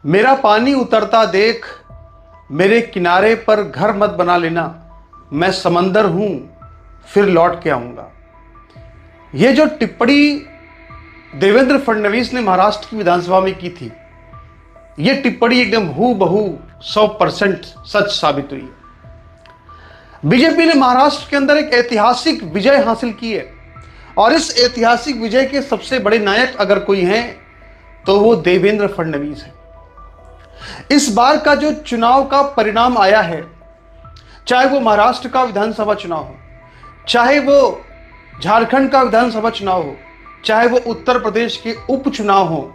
मेरा पानी उतरता देख, मेरे किनारे पर घर मत बना लेना, मैं समंदर हूं फिर लौट के आऊंगा। ये जो टिप्पणी देवेंद्र फडणवीस ने महाराष्ट्र की विधानसभा में की थी, ये टिप्पणी एकदम हूबहू 100% सच साबित हुई है। बीजेपी ने महाराष्ट्र के अंदर एक ऐतिहासिक विजय हासिल की है और इस ऐतिहासिक विजय के सबसे बड़े नायक अगर कोई हैं तो वो देवेंद्र फडणवीस है। इस बार का जो चुनाव का परिणाम आया है, चाहे वो महाराष्ट्र का विधानसभा चुनाव हो, चाहे वो झारखंड का विधानसभा चुनाव हो, चाहे वो उत्तर प्रदेश के उपचुनाव हो,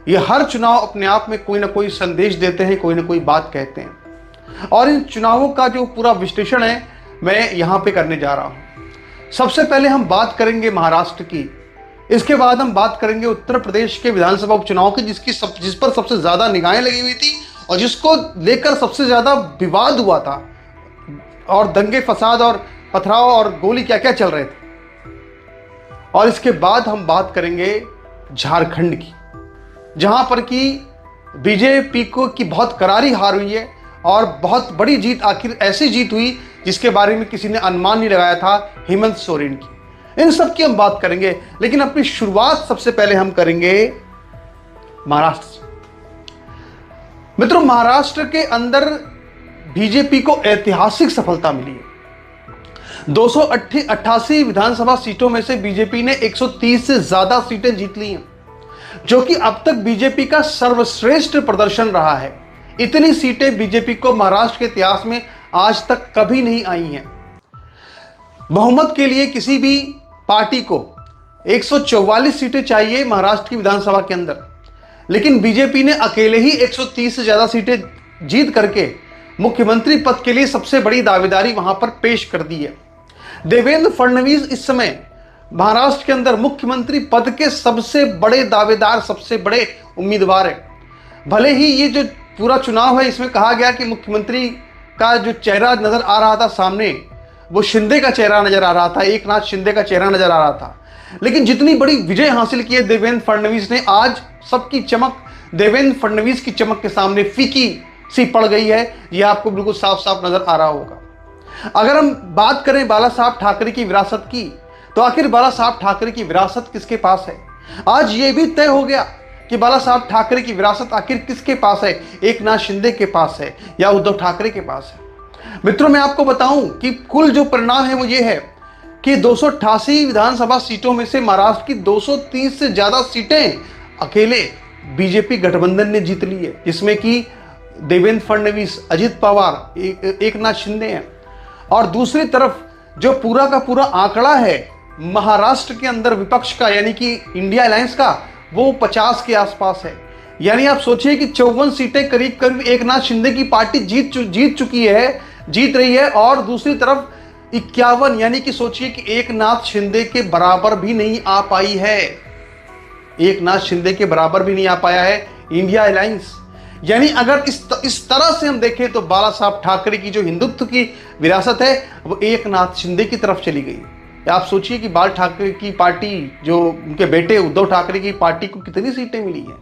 ये हर चुनाव अपने आप में कोई ना कोई संदेश देते हैं, कोई ना कोई बात कहते हैं। और इन चुनावों का जो पूरा विश्लेषण है मैं यहां पे करने जा रहा हूं। सबसे पहले हम बात करेंगे महाराष्ट्र की, इसके बाद हम बात करेंगे उत्तर प्रदेश के विधानसभा उपचुनाव की, जिस पर सबसे ज्यादा निगाहें लगी हुई थी और जिसको लेकर सबसे ज्यादा विवाद हुआ था और दंगे फसाद और पथराव और गोली क्या क्या चल रहे थे। और इसके बाद हम बात करेंगे झारखंड की, जहां पर कि बीजेपी को की बहुत करारी हार हुई है और बहुत बड़ी जीत, आखिर ऐसी जीत हुई जिसके बारे में किसी ने अनुमान नहीं लगाया था, हेमंत सोरेन की। इन सब की हम बात करेंगे, लेकिन अपनी शुरुआत सबसे पहले हम करेंगे महाराष्ट्र से। मित्रों, महाराष्ट्र के अंदर बीजेपी को ऐतिहासिक सफलता मिली है। 288 विधानसभा सीटों में से बीजेपी ने 130 से ज्यादा सीटें जीत ली हैं, जो कि अब तक बीजेपी का सर्वश्रेष्ठ प्रदर्शन रहा है। इतनी सीटें बीजेपी को महाराष्ट्र के इतिहास में आज तक कभी नहीं आई हैं। बहुमत के लिए किसी भी पार्टी को 144 सीटें चाहिए महाराष्ट्र की विधानसभा के अंदर, लेकिन बीजेपी ने अकेले ही 130 से ज्यादा सीटें जीत करके मुख्यमंत्री पद के लिए सबसे बड़ी दावेदारी वहां पर पेश कर दी है। देवेंद्र फडणवीस इस समय महाराष्ट्र के अंदर मुख्यमंत्री पद के सबसे बड़े दावेदार, सबसे बड़े उम्मीदवार है। भले ही ये जो पूरा चुनाव है इसमें कहा गया कि मुख्यमंत्री का जो चेहरा नजर आ रहा था सामने, वो शिंदे का चेहरा नजर आ रहा था, एकनाथ शिंदे का चेहरा नजर आ रहा था, लेकिन जितनी बड़ी विजय हासिल की है देवेंद्र फडणवीस ने, आज सबकी चमक देवेंद्र फडणवीस की चमक के सामने फीकी सी पड़ गई है। यह आपको बिल्कुल साफ साफ नजर आ रहा होगा। अगर हम बात करें बाला साहब ठाकरे की विरासत की, तो आखिर बाला साहब ठाकरे की विरासत किसके पास है? आज यह भी तय हो गया कि बाला साहब ठाकरे की विरासत आखिर किसके पास है, एकनाथ शिंदे के पास है या उद्धव ठाकरे के पास है। मित्रों, मैं आपको बताऊं कि कुल जो परिणाम है वो ये है कि 288 विधानसभा सीटों में से महाराष्ट्र की 230 से ज्यादा सीटें अकेले बीजेपी गठबंधन ने जीत ली है, जिसमें कि देवेंद्र फडणवीस, अजित पवार, एकनाथ शिंदे हैं। और दूसरी तरफ जो पूरा का पूरा आंकड़ा है महाराष्ट्र के अंदर विपक्ष का, यानी कि इंडिया अलायंस का, वो 50 के आसपास है। यानी आप सोचिए कि 54 सीटें करीब करीब एकनाथ शिंदे की पार्टी जीत रही है और दूसरी तरफ 51, यानी कि सोचिए कि एकनाथ शिंदे के बराबर भी नहीं आ पाई है, एकनाथ शिंदे के बराबर भी नहीं आ पाया है इंडिया अलायंस। यानी अगर इस तरह से हम देखें तो बाला साहब ठाकरे की जो हिंदुत्व की विरासत है वो एकनाथ शिंदे की तरफ चली गई। आप सोचिए कि बाल ठाकरे की पार्टी, जो उनके बेटे उद्धव ठाकरे की पार्टी को कितनी सीटें मिली हैं,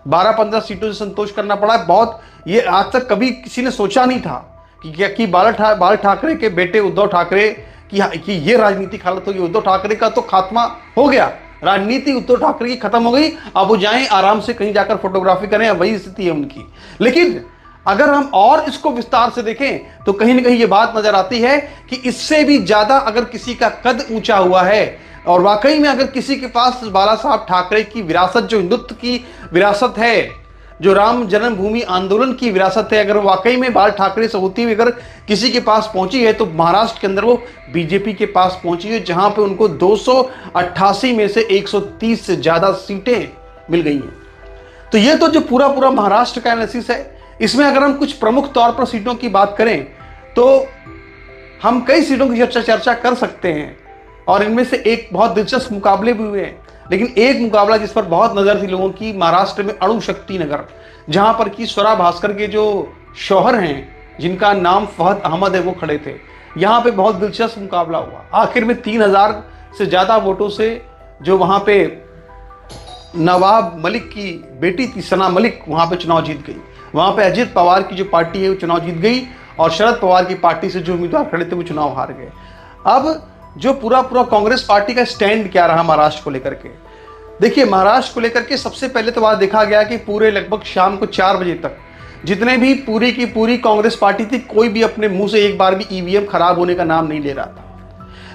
12-15 सीटों से संतोष करना पड़ा है। बहुत, ये आज तक कभी किसी ने सोचा नहीं था कि बाल ठाकरे के बेटे उद्धव ठाकरे की ये राजनीतिक हालत होगी। उद्धव ठाकरे का तो खात्मा हो गया, राजनीति उद्धव ठाकरे की खत्म हो गई, अब वो जाएं आराम से कहीं जाकर फोटोग्राफी करें, वही स्थिति है उनकी। लेकिन अगर हम और इसको विस्तार से देखें तो कहीं ना कहीं ये बात नजर आती है कि इससे भी ज्यादा अगर किसी का कद ऊंचा हुआ है और वाकई में अगर किसी के पास बाला साहब ठाकरे की विरासत, जो हिंदुत्व की विरासत है, जो राम जन्मभूमि आंदोलन की विरासत है, अगर वाकई में बाल ठाकरे से होती हुई अगर किसी के पास पहुंची है तो महाराष्ट्र के अंदर वो बीजेपी के पास पहुंची है, जहां पे उनको 288 में से 130 से ज्यादा सीटें मिल गई हैं। तो ये तो जो पूरा महाराष्ट्र का एनालिसिस है, इसमें अगर हम कुछ प्रमुख तौर पर सीटों की बात करें तो हम कई सीटों की चर्चा कर सकते हैं और इनमें से एक बहुत दिलचस्प मुकाबले भी हुए हैं। लेकिन एक मुकाबला जिस पर बहुत नजर थी लोगों की, महाराष्ट्र में अणुशक्ति नगर, जहां पर कि स्वरा भास्कर के जो शौहर हैं जिनका नाम फहद अहमद है वो खड़े थे। यहां पे बहुत दिलचस्प मुकाबला हुआ। आखिर में 3000 से ज्यादा वोटों से जो वहां पे नवाब मलिक की बेटी थी सना मलिक वहाँ पे चुनाव जीत गई। वहाँ पे अजित पवार की जो पार्टी है वो चुनाव जीत गई और शरद पवार की पार्टी से जो उम्मीदवार खड़े थे वो चुनाव हार गए। अब जो पूरा कांग्रेस पार्टी का स्टैंड क्या रहा महाराष्ट्र को लेकर के, देखिए महाराष्ट्र को लेकर के सबसे पहले तो बात देखा गया कि पूरे लगभग शाम को 4 बजे तक जितने भी पूरी की पूरी कांग्रेस पार्टी थी, कोई भी अपने मुंह से एक बार भी ईवीएम खराब होने का नाम नहीं ले रहा था।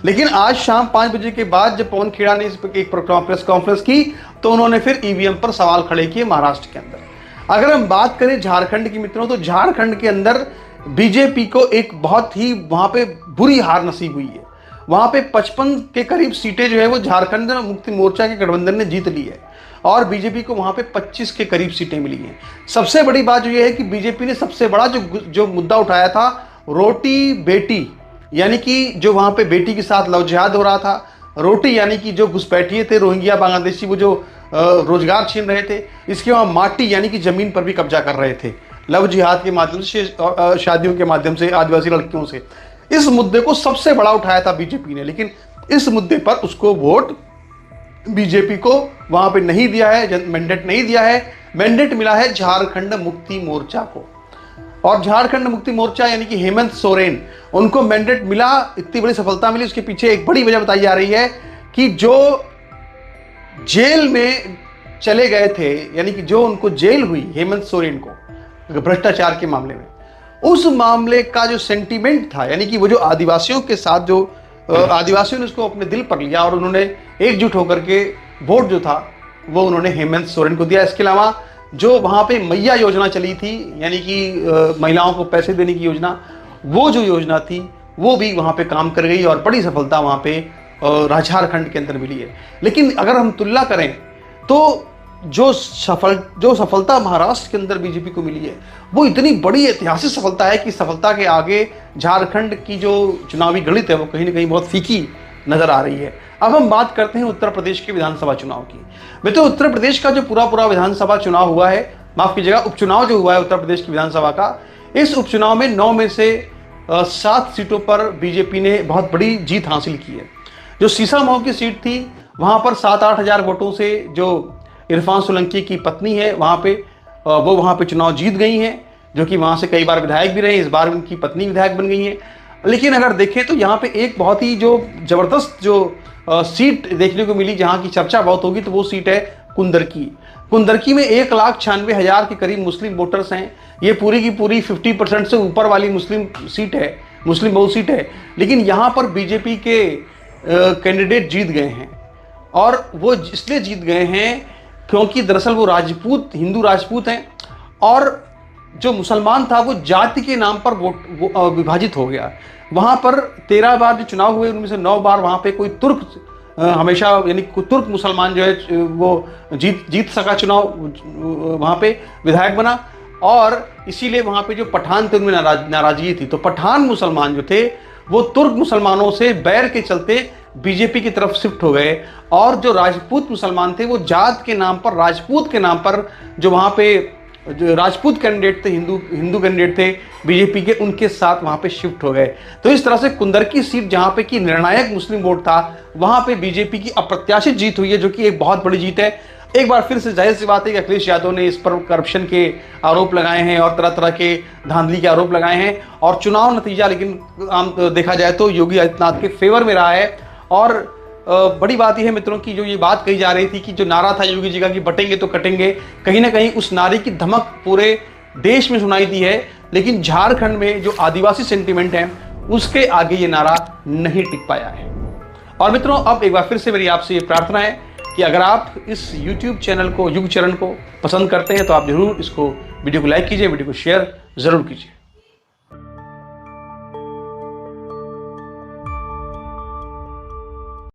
लेकिन आज शाम 5 बजे के बाद जब पवन खेड़ा ने एक प्रेस कॉन्फ्रेंस की तो उन्होंने फिर ईवीएम पर सवाल खड़े किए महाराष्ट्र के अंदर। अगर हम बात करें झारखंड की मित्रों, तो झारखंड के अंदर बीजेपी को एक बहुत ही वहां पे बुरी हार नसीब हुई है। वहां पे 55 के करीब सीटें जो है वो झारखंड मुक्ति मोर्चा के गठबंधन ने जीत ली है और बीजेपी को वहां पे 25 के करीब सीटें मिली हैं। सबसे बड़ी बात जो ये है कि बीजेपी ने सबसे बड़ा जो मुद्दा उठाया था, रोटी बेटी, यानी कि जो वहां पे बेटी के साथ लव जिहाद हो रहा था, रोटी यानी कि जो घुसपैठिए थे रोहिंग्या बांग्लादेशी, वो जो रोजगार छीन रहे थे, इसके वहां माटी यानी कि जमीन पर भी कब्जा कर रहे थे लव जिहाद के माध्यम से, शादियों के माध्यम से आदिवासी लड़कियों से। इस मुद्दे को सबसे बड़ा उठाया था बीजेपी ने, लेकिन इस मुद्दे पर उसको वोट बीजेपी को वहां पे नहीं दिया है, मैंडेट नहीं दिया है। मैंडेट मिला है झारखंड मुक्ति मोर्चा को, और झारखंड मुक्ति मोर्चा यानी कि हेमंत सोरेन, उनको मैंडेट मिला। इतनी बड़ी सफलता मिली, उसके पीछे एक बड़ी वजह बताई जा रही है कि जो जेल में चले गए थे, यानी कि जो उनको जेल हुई हेमंत सोरेन को भ्रष्टाचार के मामले में, उस मामले का जो सेंटीमेंट था, यानी कि वो जो आदिवासियों के साथ जो आदिवासियों ने उसको अपने दिल पर लिया और उन्होंने एकजुट होकर के वोट जो था वो उन्होंने हेमंत सोरेन को दिया। इसके अलावा जो वहाँ पे मैया योजना चली थी, यानी कि महिलाओं को पैसे देने की योजना, वो जो योजना थी वो भी वहाँ पे काम कर गई और बड़ी सफलता वहाँ पे झारखंड के अंदर मिली है। लेकिन अगर हम तुलना करें तो जो सफलता महाराष्ट्र के अंदर बीजेपी को मिली है वो इतनी बड़ी ऐतिहासिक सफलता है कि सफलता के आगे झारखंड की जो चुनावी गणित है वो कहीं ना कहीं बहुत फीकी नजर आ रही है। अब हम बात करते हैं उत्तर प्रदेश के विधानसभा चुनाव की। मित्रों, उत्तर प्रदेश का जो पूरा विधानसभा चुनाव हुआ है, माफ कीजिएगा उपचुनाव जो हुआ है उत्तर प्रदेश की विधानसभा का, इस उपचुनाव में 9 में से 7 सीटों पर बीजेपी ने बहुत बड़ी जीत हासिल की है। जो सीसामऊ की सीट थी वहां पर 7-8 हजार वोटों से जो इरफान सोलंकी की पत्नी है वो वहां पे चुनाव जीत गई हैं, जो कि वहां से कई बार विधायक भी रहे, इस बार उनकी पत्नी विधायक बन गई है। लेकिन अगर देखें तो यहाँ पे एक बहुत ही जो जबरदस्त जो सीट देखने को मिली जहाँ की चर्चा बहुत होगी, तो वो सीट है कुंदरकी में 1,96,000 के करीब मुस्लिम वोटर्स हैं। ये पूरी की पूरी 50% से ऊपर वाली मुस्लिम सीट है, मुस्लिम बहु सीट है। लेकिन यहाँ पर बीजेपी के कैंडिडेट जीत गए हैं, और वो इसलिए जीत गए हैं क्योंकि दरअसल वो हिंदू राजपूत हैं, और जो मुसलमान था वो जाति के नाम पर वोट विभाजित हो गया। वहाँ पर 13 बार जो चुनाव हुए उनमें से 9 बार वहाँ पे कोई तुर्क हमेशा, यानी तुर्क मुसलमान जो है वो जीत सका चुनाव, वहाँ पे विधायक बना। और इसीलिए वहाँ पे जो पठान थे उनमें नाराजगी थी, तो पठान मुसलमान जो थे वो तुर्क मुसलमानों से बैर के चलते बीजेपी की तरफ शिफ्ट हो गए, और जो राजपूत मुसलमान थे वो जात के नाम पर, राजपूत के नाम पर जो वहाँ पे जो राजपूत कैंडिडेट थे, हिंदू कैंडिडेट थे बीजेपी के, उनके साथ वहाँ पे शिफ्ट हो गए। तो इस तरह से कुंदरकी सीट जहाँ पे की निर्णायक मुस्लिम वोट था, वहाँ पे बीजेपी की अप्रत्याशित जीत हुई है, जो कि एक बहुत बड़ी जीत है। एक बार फिर से जाहिर सी बात है कि अखिलेश यादव ने इस पर करप्शन के आरोप लगाए हैं और तरह तरह के धांधली के आरोप लगाए हैं, और चुनाव नतीजा लेकिन आम देखा जाए तो योगी आदित्यनाथ के फेवर में रहा है। और बड़ी बात यह है मित्रों की जो ये बात कही जा रही थी कि जो नारा था योगी जी का कि बटेंगे तो कटेंगे, कहीं ना कहीं उस नारे की धमक पूरे देश में सुनाई दी है, लेकिन झारखंड में जो आदिवासी सेंटीमेंट है उसके आगे ये नारा नहीं टिक पाया है। और मित्रों, अब एक बार फिर से मेरी आपसे ये प्रार्थना है कि अगर आप इस YouTube चैनल को, युग चरण को पसंद करते हैं तो आप जरूर इसको वीडियो को लाइक कीजिए, वीडियो को शेयर जरूर कीजिए।